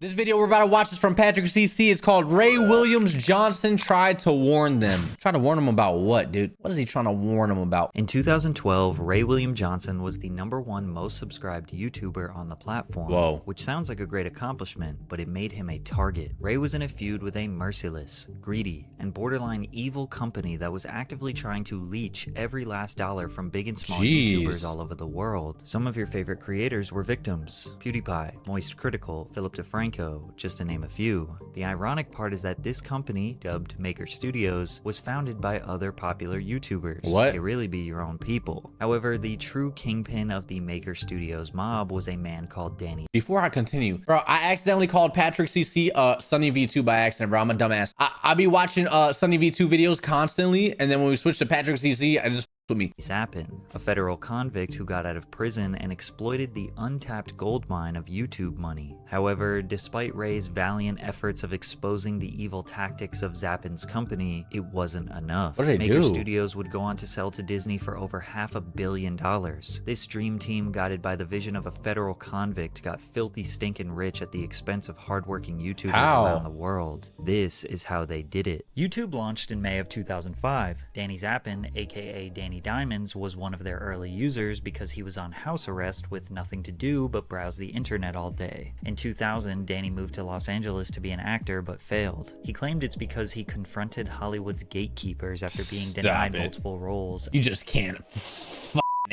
This video we're about to watch is from Patrick CC. It's called Ray Williams Johnson Tried to Warn Them. Trying to warn them about what, dude? What is he trying to warn them about? In 2012, Ray William Johnson was the #1 most subscribed YouTuber on the platform. Whoa. Which sounds like a great accomplishment, but it made him a target. Ray was in a feud with a merciless, greedy, and borderline evil company that was actively trying to leech every last dollar from big and small YouTubers all over the world. Some of your favorite creators were victims: PewDiePie, Moist Critical, Philip DeFranco, just to name a few. The ironic part is that this company, dubbed Maker Studios, was founded by other popular YouTubers. What? They really be your own people. However, the true kingpin of the Maker Studios mob was a man called Danny. Before I continue, bro, I accidentally called Patrick CC Sunny V2 by accident, bro. I'm a dumbass. I be watching Sunny V2 videos constantly, and then when we switch to Patrick CC, I just with me. Zappin, a federal convict who got out of prison and exploited the untapped gold mine of YouTube money. However, despite Ray's valiant efforts of exposing the evil tactics of Zappin's company, it wasn't enough. What did they Maker do? Studios would go on to sell to Disney for over $500 million. This dream team, guided by the vision of a federal convict, got filthy stinking rich at the expense of hardworking YouTubers around the world. This is how they did it. YouTube launched in May of 2005. Danny Zappin, aka Danny Diamonds, was one of their early users because he was on house arrest with nothing to do but browse the internet all day. In 2000, Danny moved to Los Angeles to be an actor but failed. He claimed it's because he confronted Hollywood's gatekeepers after being denied multiple roles. You just can't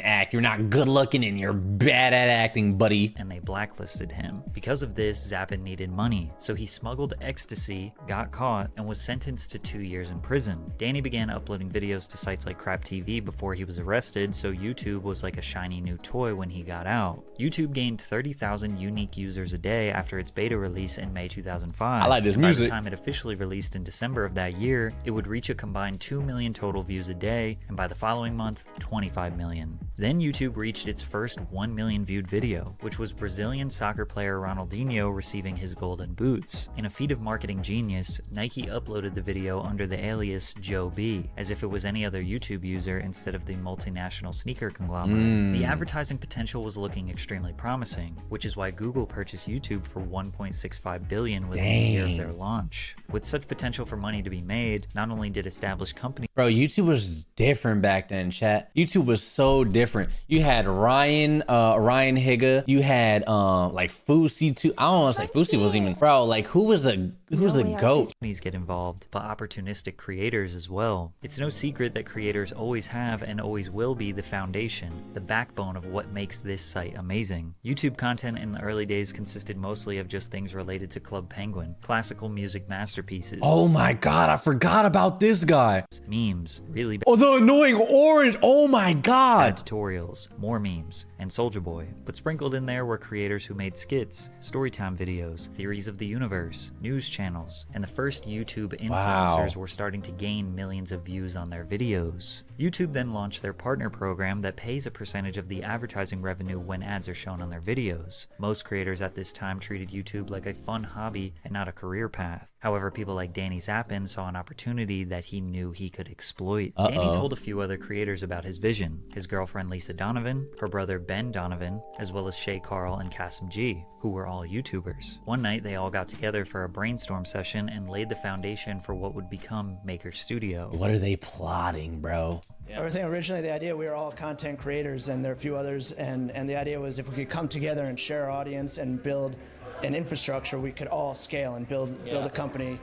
act. You're not good looking and you're bad at acting, buddy. And they blacklisted him. Because of this, Zappin needed money, so he smuggled ecstasy, got caught, and was sentenced to 2 years in prison. Danny began uploading videos to sites like Crap TV before he was arrested, so YouTube was like a shiny new toy when he got out. YouTube gained 30,000 unique users a day after its beta release in May 2005. I like this music. By the time it officially released in December of that year, it would reach a combined 2 million total views a day, and by the following month, 25 million. Then YouTube reached its first 1 million viewed video, which was Brazilian soccer player Ronaldinho receiving his golden boots. In a feat of marketing genius, Nike uploaded the video under the alias Joe B, as if it was any other YouTube user instead of the multinational sneaker conglomerate. The advertising potential was looking extremely promising, which is why Google purchased YouTube for $1.65 billion within the year of their launch. With such potential for money to be made, not only did established companies— Bro, YouTube was different back then, chat. YouTube was so different. You had Ryan Higa. You had like Fousey too. I don't know, it's like Fousey wasn't even, bro. Like who was the GOAT? Companies get involved, but opportunistic creators as well. It's no secret that creators always have and always will be the foundation, the backbone of what makes this site amazing. YouTube content in the early days consisted mostly of just things related to Club Penguin, classical music masterpieces. Oh my god, I forgot about this guy. Memes, really bad. Oh, the annoying orange. Oh my god. Tutorials, more memes, and Soulja Boy. But sprinkled in there were creators who made skits, storytime videos, theories of the universe, news channels, and the first YouTube influencers were starting to gain millions of views on their videos. YouTube then launched their partner program that pays a percentage of the advertising revenue when ads are shown on their videos. Most creators at this time treated YouTube like a fun hobby and not a career path. However, people like Danny Zappin saw an opportunity that he knew he could exploit. Danny told a few other creators about his vision: his girlfriend Lisa Donovan, her brother Ben Donovan, as well as Shay Carl and Kasim G, who were all YouTubers. One night, they all got together for a brainstorm session and laid the foundation for what would become Maker Studio. What are they plotting, bro? Everything originally, the idea, we were all content creators and there are a few others, and the idea was if we could come together and share our audience and build an infrastructure, we could all scale and build a company,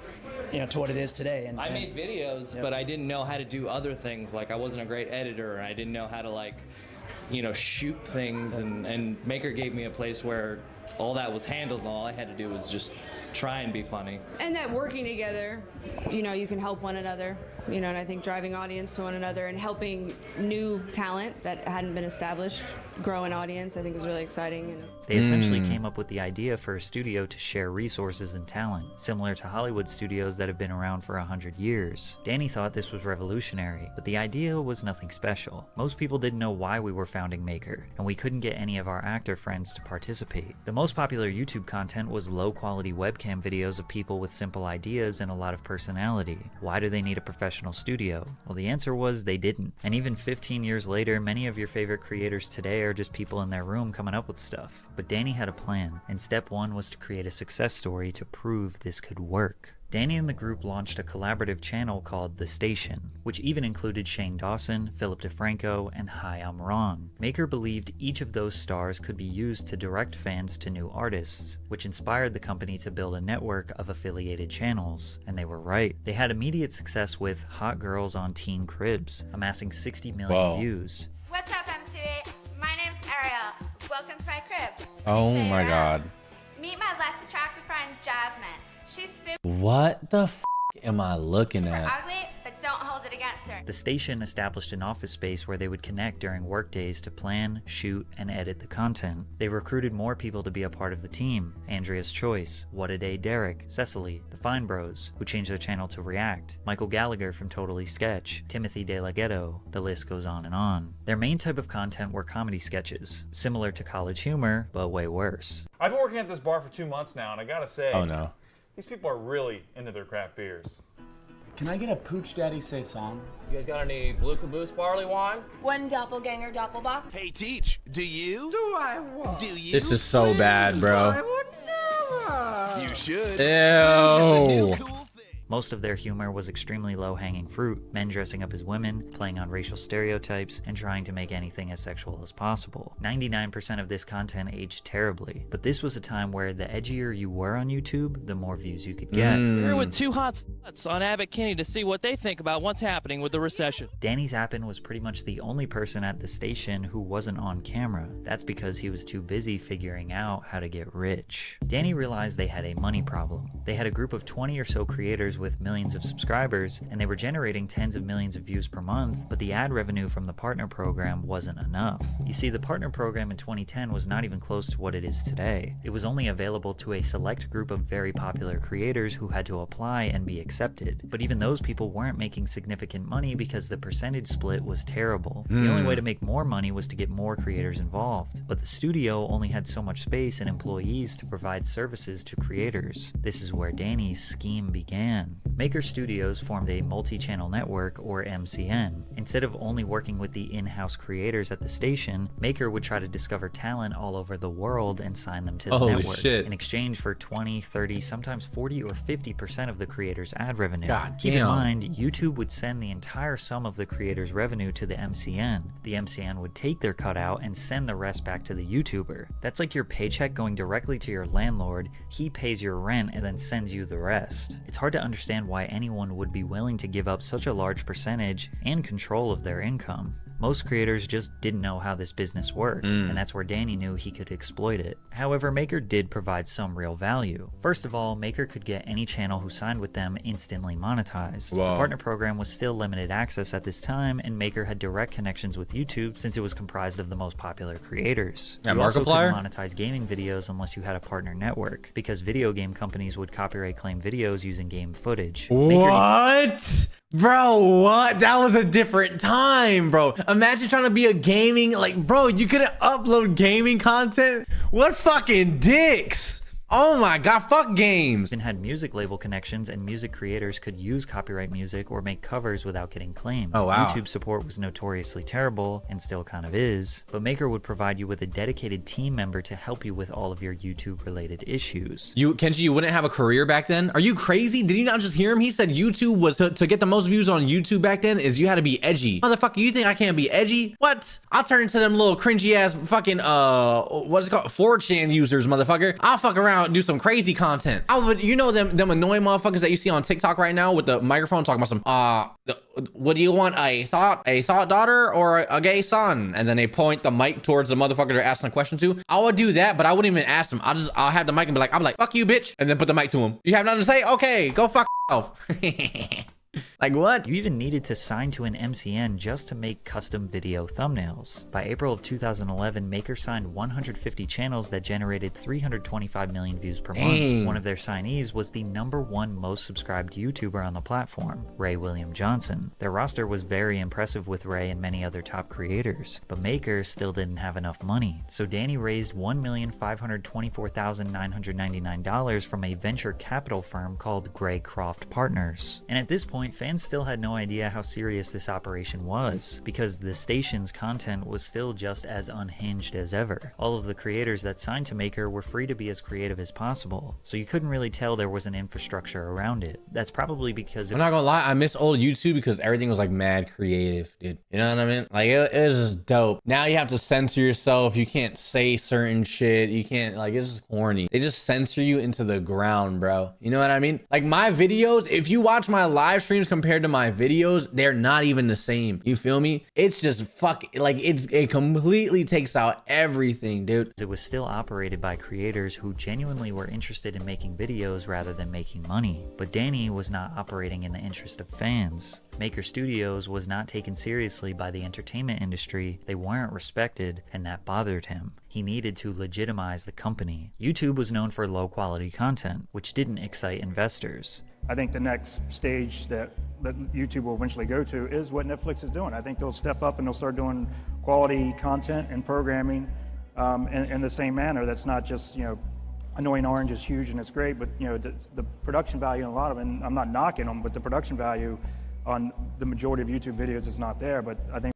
you know, to what it is today. And I made videos, but I didn't know how to do other things. Like I wasn't a great editor, and I didn't know how to, like, you know, shoot things, and Maker gave me a place where all that was handled, and all I had to do was just try and be funny. And that working together, you know, you can help one another, you know, and I think driving audience to one another and helping new talent that hadn't been established grow an audience, I think is really exciting. And they essentially came up with the idea for a studio to share resources and talent, similar to Hollywood studios that have been around for 100 years. Danny thought this was revolutionary, but the idea was nothing special. Most people didn't know why we were founding Maker, and we couldn't get any of our actor friends to participate. The most popular YouTube content was low-quality webcam videos of people with simple ideas and a lot of personality. Why do they need a professional professional studio? Well, the answer was they didn't. And even 15 years later, many of your favorite creators today are just people in their room coming up with stuff. But Danny had a plan, and step one was to create a success story to prove this could work. Danny and the group launched a collaborative channel called The Station, which even included Shane Dawson, Philip DeFranco, and Hi, I'm Ron. Maker believed each of those stars could be used to direct fans to new artists, which inspired the company to build a network of affiliated channels. And they were right. They had immediate success with Hot Girls on Teen Cribs, amassing 60 million views. What's up, MTV? My name's Ariel. Welcome to my crib. Oh my God. Meet my less attractive friend, Jasmine. She's super What the f am I looking at? ugly, but don't hold it against her. The station established an office space where they would connect during work days to plan, shoot, and edit the content. They recruited more people to be a part of the team. Andrea's Choice, What a Day Derek, Cecily, the Fine Bros, who changed their channel to React, Michael Gallagher from Totally Sketch, Timothy De La Ghetto, the list goes on and on. Their main type of content were comedy sketches, similar to College Humor, but way worse. I've been working at this bar for 2 months now, and I gotta say, Oh no. these people are really into their craft beers. Can I get a Pooch Daddy Say song? You guys got any Blue Caboose barley wine? One doppelganger doppelbox. Hey, Teach, do you? Do I what? Do you? This is so bad, bro. You should. Ew. Most of their humor was extremely low-hanging fruit, men dressing up as women, playing on racial stereotypes, and trying to make anything as sexual as possible. 99% of this content aged terribly, but this was a time where the edgier you were on YouTube, the more views you could get. We're with two hot sluts on Abbott Kinney to see what they think about what's happening with the recession. Danny Zappin was pretty much the only person at the station who wasn't on camera. That's because he was too busy figuring out how to get rich. Danny realized they had a money problem. They had a group of 20 or so creators with millions of subscribers, and they were generating tens of millions of views per month, but the ad revenue from the partner program wasn't enough. You see, the partner program in 2010 was not even close to what it is today. It was only available to a select group of very popular creators who had to apply and be accepted. But even those people weren't making significant money because the percentage split was terrible. The only way to make more money was to get more creators involved. But the studio only had so much space and employees to provide services to creators. This is where Danny's scheme began. Maker Studios formed a multi-channel network, or MCN. Instead of only working with the in-house creators at the station, Maker would try to discover talent all over the world and sign them to the Holy network shit. in exchange for 20, 30, sometimes 40 or 50% of the creator's ad revenue. God Keep in damn. mind, YouTube would send the entire sum of the creator's revenue to the MCN. The MCN would take their cutout and send the rest back to the YouTuber. That's like your paycheck going directly to your landlord. He pays your rent and then sends you the rest. It's hard to understand why anyone would be willing to give up such a large percentage and control of their income. Most creators just didn't know how this business worked, and that's where Danny knew he could exploit it. However, Maker did provide some real value. First of all, Maker could get any channel who signed with them instantly monetized. Wow. The partner program was still limited access at this time, and Maker had direct connections with YouTube since it was comprised of the most popular creators. Yeah, You also Markiplier? couldn't monetize gaming videos unless you had a partner network, because video game companies would copyright claim videos using game footage. Maker What? Bro, what? That was a different time, bro. Imagine trying to be a gaming, like, bro, you couldn't upload gaming content? What fucking dicks? Oh my God, fuck games. even had music label connections, and music creators could use copyright music or make covers without getting claimed. Oh, wow. YouTube support was notoriously terrible, and still kind of is, but Maker would provide you with a dedicated team member to help you with all of your YouTube-related issues. Kenji, you wouldn't have a career back then? Are you crazy? Did you not just hear him? He said YouTube was, to get the most views on YouTube back then is you had to be edgy. Motherfucker, you think I can't be edgy? What? I'll turn into them little cringy ass fucking, what is it called? 4chan users, motherfucker. I'll fuck around, do some crazy content. I would, you know them annoying motherfuckers that you see on TikTok right now with the microphone talking about some, what do you want, a thought daughter or a gay son? And then they point the mic towards the motherfucker they're asking a question to. I would do that, but I wouldn't even ask them. I'll have the mic and be like, fuck you, bitch. And then put the mic to him. You have nothing to say? Okay, go fuck yourself. Like what? You even needed to sign to an MCN just to make custom video thumbnails. By April of 2011, Maker signed 150 channels that generated 325 million views per month. One of their signees was the #1 most subscribed YouTuber on the platform, Ray William Johnson. Their roster was very impressive with Ray and many other top creators, but Maker still didn't have enough money. So Danny raised $1,524,999 from a venture capital firm called Graycroft Partners. And at this point, fans fans still had no idea how serious this operation was, because the station's content was still just as unhinged as ever. All of the creators that signed to Maker were free to be as creative as possible, so you couldn't really tell there was an infrastructure around it. That's probably because I'm not gonna lie, I miss old YouTube because everything was like mad creative, dude. You know what I mean? Like it was just dope. Now you have to censor yourself. You can't say certain shit. You can't, like, it's just corny. They just censor you into the ground, bro. You know what I mean? Like my videos, if you watch my live streams compared to my videos, they're not even the same. You feel me? It's just it completely takes out everything, dude. It was still operated by creators who genuinely were interested in making videos rather than making money. But Danny was not operating in the interest of fans. Maker Studios was not taken seriously by the entertainment industry, they weren't respected, and that bothered him. He needed to legitimize the company. YouTube was known for low-quality content, which didn't excite investors. I think the next stage that YouTube will eventually go to is what Netflix is doing. I think they'll step up and they'll start doing quality content and programming in the same manner. That's not just, Annoying Orange is huge and it's great, but the production value in a lot of them, and I'm not knocking them, but the production value on the majority of YouTube videos is not there. But I think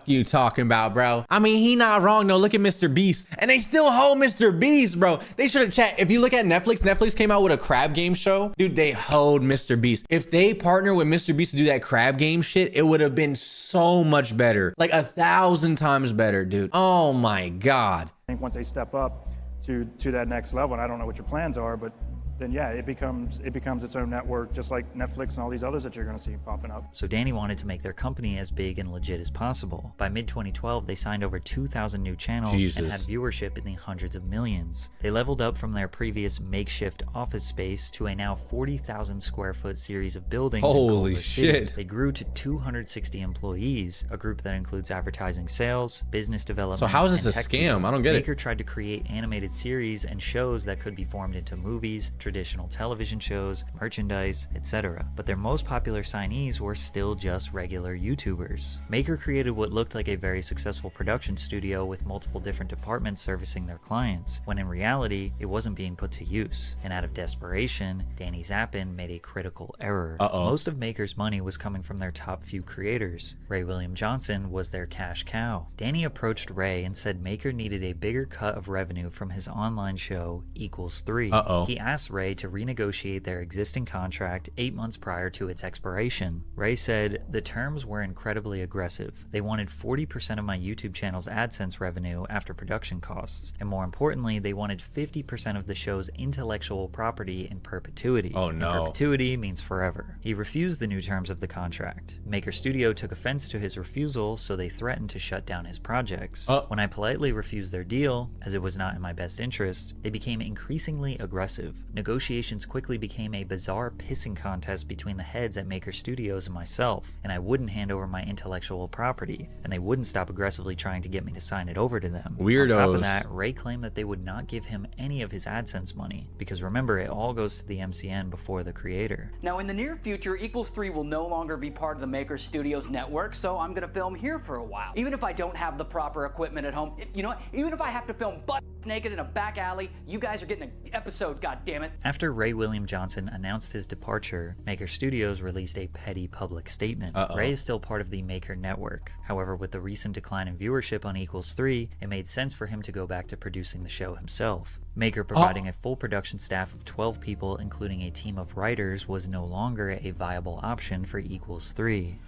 You talking about, bro? I mean, he not wrong though. Look at Mr. Beast, and they still hold Mr. Beast, bro. They should have checked. If you look at Netflix came out with a crab game show, dude. They hold Mr. Beast. If they partner with Mr. Beast to do that crab game shit, it would have been so much better, like 1,000 times better, dude. Oh my god. I think once they step up to that next level, and I don't know what your plans are, but then yeah, it becomes its own network, just like Netflix and all these others that you're going to see popping up. So Danny wanted to make their company as big and legit as possible. By mid-2012, they signed over 2,000 new channels and had viewership in the hundreds of millions. They leveled up from their previous makeshift office space to a now 40,000 square foot series of buildings in Culver City. They grew to 260 employees, a group that includes advertising sales, business development. So how is this a scam? I don't get it. Maker tried to create animated series and shows that could be formed into movies, traditional television shows, merchandise, etc. But their most popular signees were still just regular YouTubers. Maker created what looked like a very successful production studio with multiple different departments servicing their clients, when in reality, it wasn't being put to use. And out of desperation, Danny Zappin made a critical error. Most of Maker's money was coming from their top few creators. Ray William Johnson was their cash cow. Danny approached Ray and said Maker needed a bigger cut of revenue from his online show, Equals 3. He asked Ray to renegotiate their existing contract 8 months prior to its expiration. Ray said, the terms were incredibly aggressive. They wanted 40% of my YouTube channel's AdSense revenue after production costs, and more importantly, they wanted 50% of the show's intellectual property in perpetuity. Oh no. And perpetuity means forever. He refused the new terms of the contract. Maker Studio took offense to his refusal, so they threatened to shut down his projects. When I politely refused their deal, as it was not in my best interest, they became increasingly aggressive. Negotiations quickly became a bizarre pissing contest between the heads at Maker Studios and myself, and I wouldn't hand over my intellectual property, and they wouldn't stop aggressively trying to get me to sign it over to them. Weirdos. On top of that, Ray claimed that they would not give him any of his AdSense money, because remember, it all goes to the MCN before the creator. Now in the near future, Equals 3 will no longer be part of the Maker Studios network, so I'm gonna film here for a while. Even if I don't have the proper equipment at home, you know what? Even if I have to film butt naked in a back alley, you guys are getting an episode, goddammit. After Ray William Johnson announced his departure, Maker Studios released a petty public statement. Ray is still part of the Maker network. However, with the recent decline in viewership on Equals 3, it made sense for him to go back to producing the show himself. Maker providing a full production staff of 12 people, including a team of writers, was no longer a viable option for Equals 3.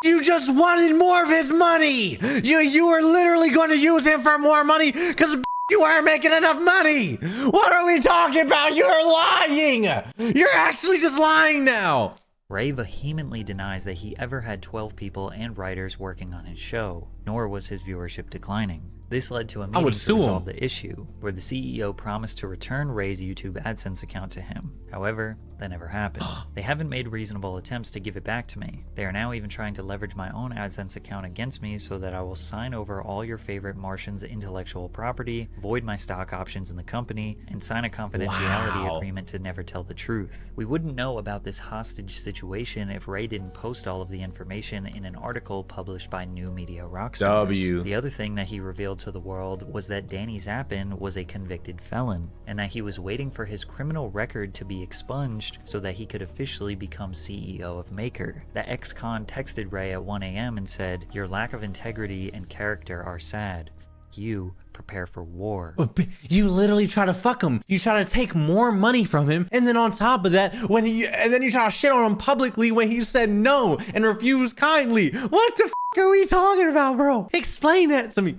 You just wanted more of his money! You were literally going to use him for more money because you weren't making enough money! What are we talking about? You're lying! You're actually just lying now! Ray vehemently denies that he ever had 12 people and writers working on his show, nor was his viewership declining. This led to a meeting to resolve the issue, where the CEO promised to return Ray's YouTube AdSense account to him. However, that never happened. They haven't made reasonable attempts to give it back to me. They are now even trying to leverage my own AdSense account against me so that I will sign over all your favorite Martians' intellectual property, void my stock options in the company, and sign a confidentiality agreement to never tell the truth. We wouldn't know about this hostage situation if Ray didn't post all of the information in an article published by New Media Rockstars. The other thing that he revealed to the world was that Danny Zappin was a convicted felon, and that he was waiting for his criminal record to be expunged so that he could officially become CEO of Maker. The ex-con texted Ray at 1 a.m. and said, "Your lack of integrity and character are sad. F you, prepare for war." You literally try to fuck him. You try to take more money from him, and then on top of that, and then you try to shit on him publicly when he said no and refused kindly. What the f are we talking about, bro? Explain that to me.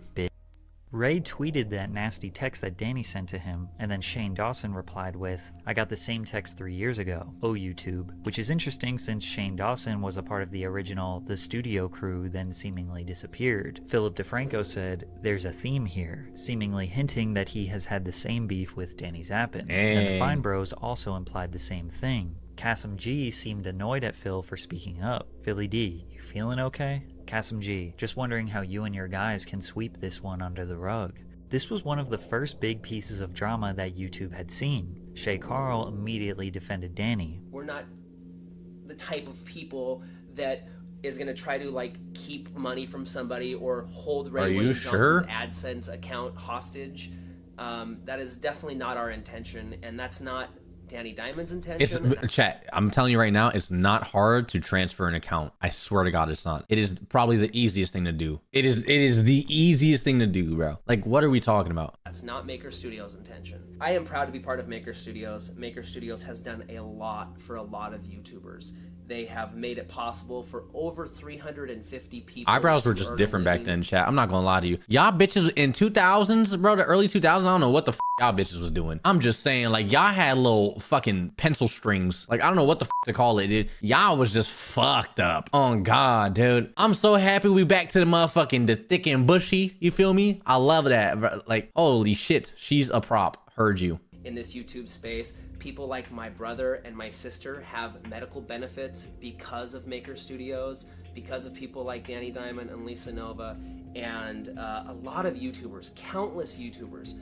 Ray tweeted that nasty text that Danny sent to him, and then Shane Dawson replied with, "I got the same text 3 years ago. Oh, YouTube." Which is interesting since Shane Dawson was a part of the original The Studio crew, then seemingly disappeared. Philip DeFranco said, "There's a theme here," seemingly hinting that he has had the same beef with Danny Zappin. And the Fine Bros also implied the same thing. Kasim G seemed annoyed at Phil for speaking up. "Philly D, you feeling okay?" Kasim G, "Just wondering how you and your guys can sweep this one under the rug." This was one of the first big pieces of drama that YouTube had seen. Shay Carl immediately defended Danny. "We're not the type of people that is going to try to like keep money from somebody or hold Ray William Johnson's AdSense account hostage. That is definitely not our intention, and that's not Danny Diamond's intention." Chat, I'm telling you right now, it's not hard to transfer an account. I swear to God, it's not. It is probably the easiest thing to do. It is the easiest thing to do, bro. Like, what are we talking about? That's not Maker Studios' intention. I am proud to be part of Maker Studios. Maker Studios has done a lot for a lot of YouTubers. They have made it possible for over 350 people. Eyebrows were just different back then, chat. I'm not gonna lie to you. Y'all bitches in 2000s, bro, the early 2000s, I don't know what the f y'all bitches was doing. I'm just saying, like, y'all had little fucking pencil strings. Like, I don't know what the f to call it, dude. Y'all was just fucked up. Oh, God, dude. I'm so happy we back to the motherfucking the thick and bushy. You feel me? I love that. Bro. Like, holy shit. She's a prop. Heard you. In this YouTube space, people like my brother and my sister have medical benefits because of Maker Studios, because of people like Danny Diamond and Lisa Nova, and a lot of YouTubers, countless YouTubers,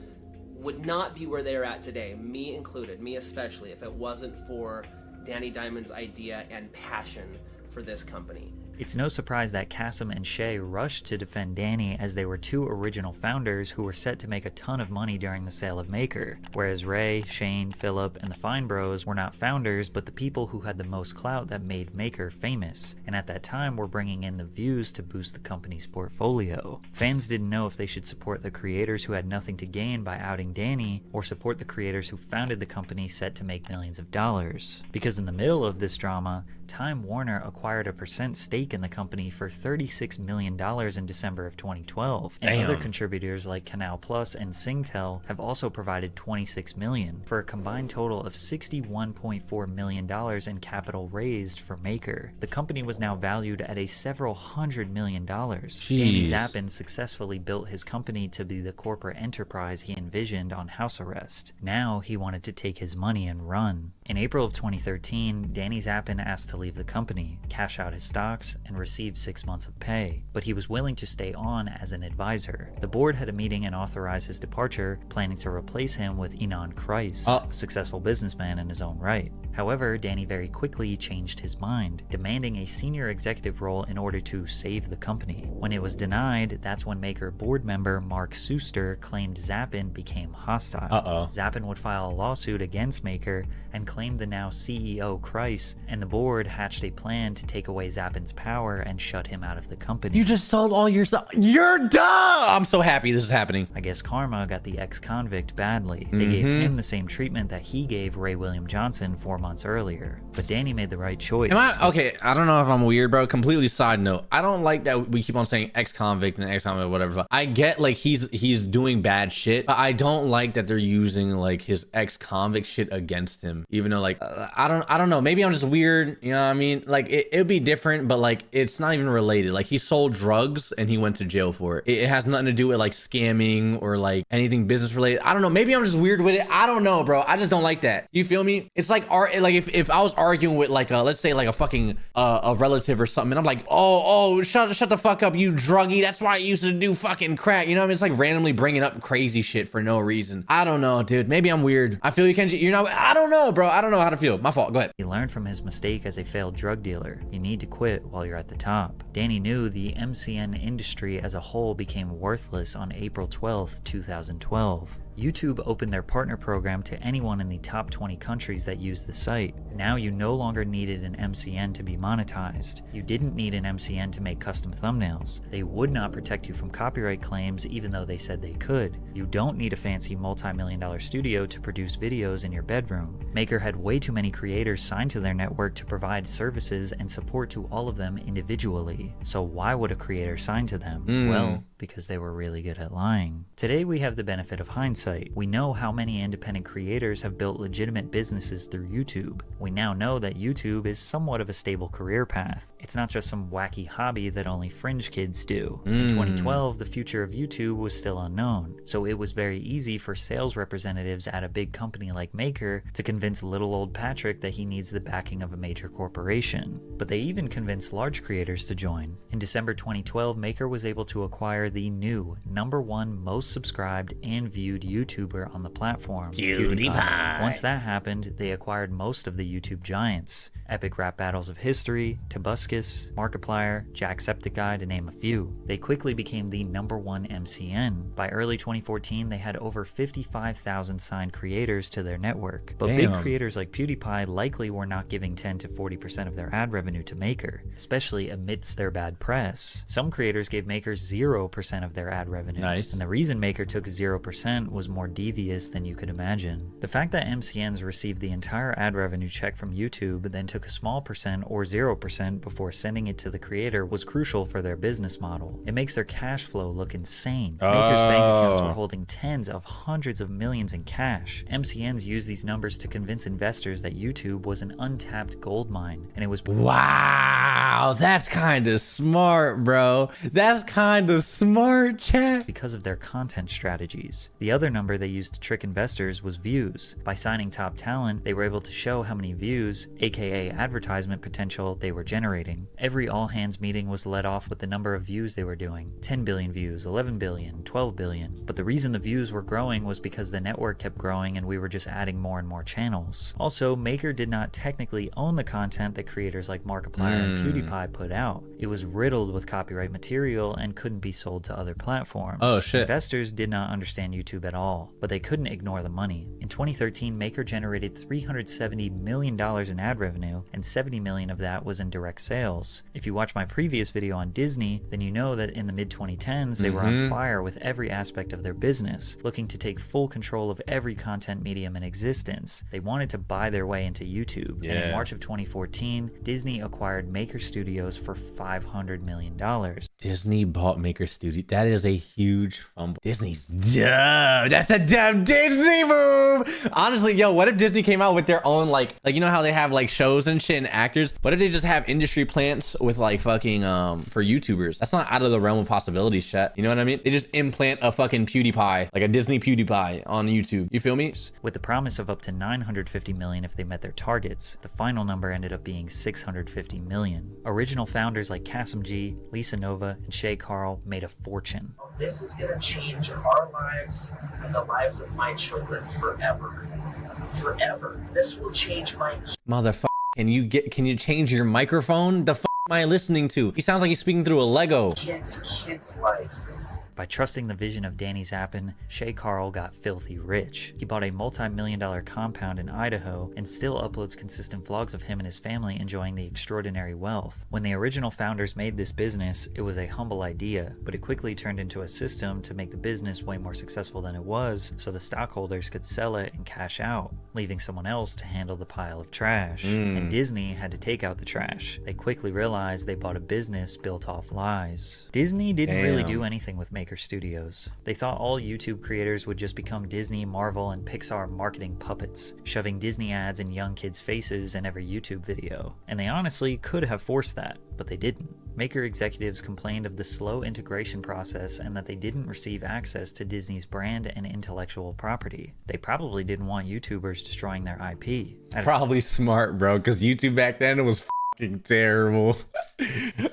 would not be where they're at today, me included, me especially, if it wasn't for Danny Diamond's idea and passion for this company. It's no surprise that Kasim and Shay rushed to defend Danny, as they were two original founders who were set to make a ton of money during the sale of Maker, whereas Ray, Shane, Philip, and the Fine Bros were not founders but the people who had the most clout that made Maker famous, and at that time were bringing in the views to boost the company's portfolio. Fans didn't know if they should support the creators who had nothing to gain by outing Danny, or support the creators who founded the company set to make millions of dollars. Because in the middle of this drama, Time Warner acquired a % stake in the company for $36 million in December of 2012. And other contributors like Canal Plus and Singtel have also provided $26 million, for a combined total of $61.4 million in capital raised for Maker. The company was now valued at a several $100 million. Danny Zappin successfully built his company to be the corporate enterprise he envisioned on house arrest. Now he wanted to take his money and run. In April of 2013, Danny Zappin asked to leave the company, cash out his stocks, and receive 6 months of pay, but he was willing to stay on as an advisor. The board had a meeting and authorized his departure, planning to replace him with Enon Kreis, a successful businessman in his own right. However, Danny very quickly changed his mind, demanding a senior executive role in order to save the company. When it was denied, that's when Maker board member Mark Suster claimed Zappin became hostile. Zappin would file a lawsuit against Maker and claimed the now CEO Kreis, and the board hatched a plan to take away Zappin's power and shut him out of the company. You just sold all your stuff. You're dumb! I'm so happy this is happening. I guess karma got the ex-convict badly. They gave him the same treatment that he gave Ray William Johnson 4 months earlier. But Danny made the right choice. Okay, I don't know if I'm weird, bro. Completely side note. I don't like that we keep on saying ex-convict and ex-convict, whatever. I get like he's doing bad shit, but I don't like that they're using like his ex-convict shit against him. Even though like I don't know. Maybe I'm just weird. You know what I mean? Like it'd be different, but like it's not even related. Like he sold drugs and he went to jail for it. It has nothing to do with like scamming or like anything business related. I don't know. Maybe I'm just weird with it. I don't know, bro. I just don't like that. You feel me? It's like like if I was arguing with like let's say like a fucking a relative or something, and I'm like, oh, shut the fuck up, you druggie. That's why I used to do fucking crack. You know what I mean? It's like randomly bringing up crazy shit for no reason. I don't know, dude. Maybe I'm weird. I feel you, Kenji. You know, I don't know, bro. I don't know how to feel. My fault. Go ahead. He learned from his mistake as a failed drug dealer. You need to quit while while you're at the top. Danny knew the MCN industry as a whole became worthless on April 12, 2012. YouTube opened their partner program to anyone in the top 20 countries that used the site. Now you no longer needed an MCN to be monetized. You didn't need an MCN to make custom thumbnails. They would not protect you from copyright claims even though they said they could. You don't need a fancy multi-million-dollar studio to produce videos in your bedroom. Maker had way too many creators signed to their network to provide services and support to all of them individually. So why would a creator sign to them? Well, because they were really good at lying. Today we have the benefit of hindsight. We know how many independent creators have built legitimate businesses through YouTube. We now know that YouTube is somewhat of a stable career path. It's not just some wacky hobby that only fringe kids do. In 2012, the future of YouTube was still unknown, so it was very easy for sales representatives at a big company like Maker to convince little old Patrick that he needs the backing of a major corporation. But they even convinced large creators to join. In December 2012, Maker was able to acquire the new #1 most subscribed and viewed YouTuber on the platform, PewDiePie. Once that happened, they acquired most of the YouTube giants. Epic Rap Battles of History, Tobuscus, Markiplier, Jacksepticeye, to name a few. They quickly became the #1 MCN. By early 2014, they had over 55,000 signed creators to their network. But big creators like PewDiePie likely were not giving 10 to 40% of their ad revenue to Maker, especially amidst their bad press. Some creators gave Maker 0% of their ad revenue. Nice. And the reason Maker took 0% was more devious than you could imagine. The fact that MCNs received the entire ad revenue check from YouTube, then took a small percent or 0% before sending it to the creator was crucial for their business model. It makes their cash flow look insane. Maker's bank accounts were holding tens of hundreds of millions in cash. MCNs used these numbers to convince investors that YouTube was an untapped gold mine, and it was— Wow, that's kind of smart, bro. That's kind of smart, chat. Because of their content strategies. The other number they used to trick investors was views. By signing top talent, they were able to show how many views, aka advertisement potential, they were generating. Every all-hands meeting was led off with the number of views they were doing. 10 billion views, 11 billion, 12 billion. But the reason the views were growing was because the network kept growing and we were just adding more and more channels. Also, Maker did not technically own the content that creators like Markiplier and PewDiePie put out. It was riddled with copyright material and couldn't be sold to other platforms. Oh shit. Investors did not understand YouTube at all, but they couldn't ignore the money. In 2013, Maker generated $370 million in ad revenue, and 70 million of that was in direct sales. If you watch my previous video on Disney, then you know that in the mid-2010s, they were on fire with every aspect of their business, looking to take full control of every content medium in existence. They wanted to buy their way into YouTube. And in March of 2014, Disney acquired Maker Studios for $500 million. Disney bought Maker Studio. That is a huge fumble. Disney's dumb. That's a dumb Disney move. Honestly, yo, what if Disney came out with their own like you know how they have like shows and shit and actors? What if they just have industry plants with like fucking for YouTubers? That's not out of the realm of possibilities, chat. You know what I mean? They just implant a fucking PewDiePie, like a Disney PewDiePie on YouTube. You feel me? With the promise of up to 950 million if they met their targets, the final number ended up being 650 million. Original founders like Kasim G, Lisa Nova, and Shay Carl made a fortune. This is gonna change our lives and the lives of my children forever. Forever. This will change my— Motherfucker, can you change your microphone? The f am I listening to? He sounds like he's speaking through a Lego. kids' life. By trusting the vision of Danny Zappin, Shay Carl got filthy rich. He bought a multi-million-dollar compound in Idaho and still uploads consistent vlogs of him and his family enjoying the extraordinary wealth. When the original founders made this business, it was a humble idea, but it quickly turned into a system to make the business way more successful than it was, so the stockholders could sell it and cash out, leaving someone else to handle the pile of trash. And Disney had to take out the trash. They quickly realized they bought a business built off lies. Disney didn't really do anything with Maker Studios. They thought all YouTube creators would just become Disney, Marvel, and Pixar marketing puppets, shoving Disney ads in young kids' faces in every YouTube video. And they honestly could have forced that, but they didn't. Maker executives complained of the slow integration process and that they didn't receive access to Disney's brand and intellectual property. They probably didn't want YouTubers destroying their IP. Probably smart, bro, because YouTube back then was fucking terrible.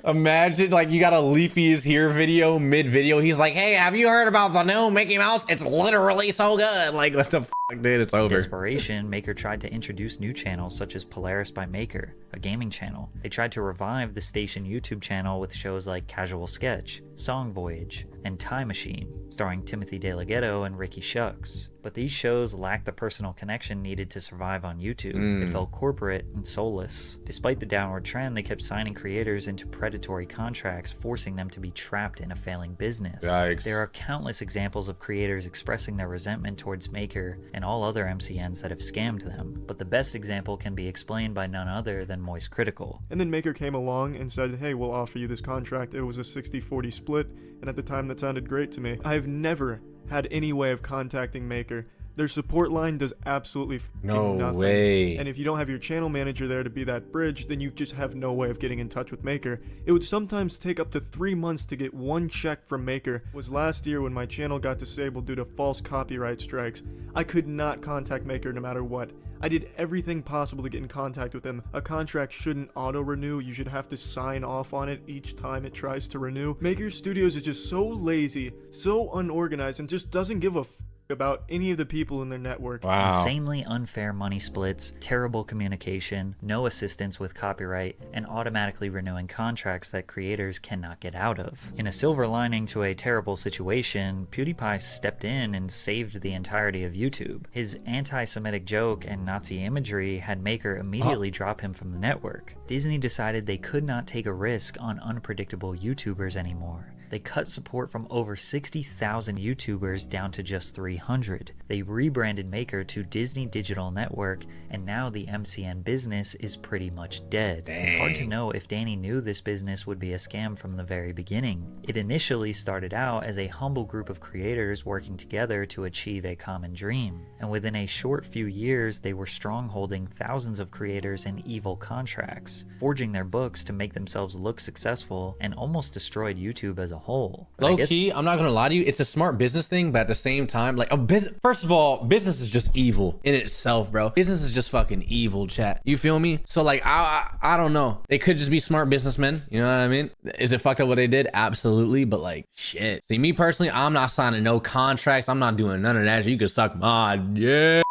Imagine like you got a Leafy is here video mid video. He's like, hey, have you heard about the new Mickey Mouse? It's literally so good. Like, what the fuck, dude? It's over. Desperation, Maker tried to introduce new channels such as Polaris by Maker, a gaming channel. They tried to revive the station YouTube channel with shows like Casual Sketch, Song Voyage, and Time Machine, starring Timothy DeLaGhetto and Ricky Shucks. But these shows lacked the personal connection needed to survive on YouTube. They felt corporate and soulless. Despite the downward trend, they kept signing creators into predatory contracts, forcing them to be trapped in a failing business. Yikes. There are countless examples of creators expressing their resentment towards Maker and all other MCNs that have scammed them, but the best example can be explained by none other than Moist Critical. And then Maker came along and said, hey, we'll offer you this contract. It was a 60-40 split, and at the time that sounded great to me. I have never had any way of contacting Maker. Their support line does absolutely no nothing. way. And if you don't have your channel manager there to be that bridge, then you just have no way of getting in touch with Maker. It would sometimes take up to 3 months to get one check from Maker. It was last year when my channel got disabled due to false copyright strikes. I could not contact Maker no matter what. I did everything possible to get in contact with him. A contract shouldn't auto-renew. You should have to sign off on it each time it tries to renew. Maker Studios is just so lazy, so unorganized, and just doesn't give a about any of the people in their network. Wow. Insanely unfair money splits, terrible communication, no assistance with copyright, and automatically renewing contracts that creators cannot get out of. In a silver lining to a terrible situation, PewDiePie stepped in and saved the entirety of YouTube. His anti-Semitic joke and Nazi imagery had Maker immediately drop him from the network. Disney decided they could not take a risk on unpredictable YouTubers anymore. They cut support from over 60,000 YouTubers down to just 300. They rebranded Maker to Disney Digital Network, and now the MCN business is pretty much dead. Dang. It's hard to know if Danny knew this business would be a scam from the very beginning. It initially started out as a humble group of creators working together to achieve a common dream, and within a short few years they were strongholding thousands of creators in evil contracts, forging their books to make themselves look successful, and almost destroyed YouTube as a whole. Low key, I'm not gonna lie to you, it's a smart business thing, but at the same time, like a business, first of all, business is just evil in itself, bro. Business is just fucking evil, chat. You feel me? So like, I don't know. They could just be smart businessmen. You know what I mean? Is it fucked up what they did? Absolutely. But like, shit. See, me personally, I'm not signing no contracts. I'm not doing none of that. You could suck my dick.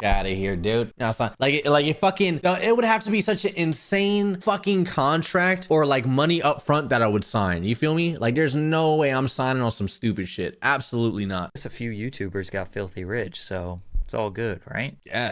Out of here, dude. No, it's not like it fucking, it would have to be such an insane fucking contract or like money up front that I would sign. You feel me? Like there's no way I'm signing on some stupid shit. Absolutely not. A few YouTubers got filthy rich, so it's all good, right? Yeah.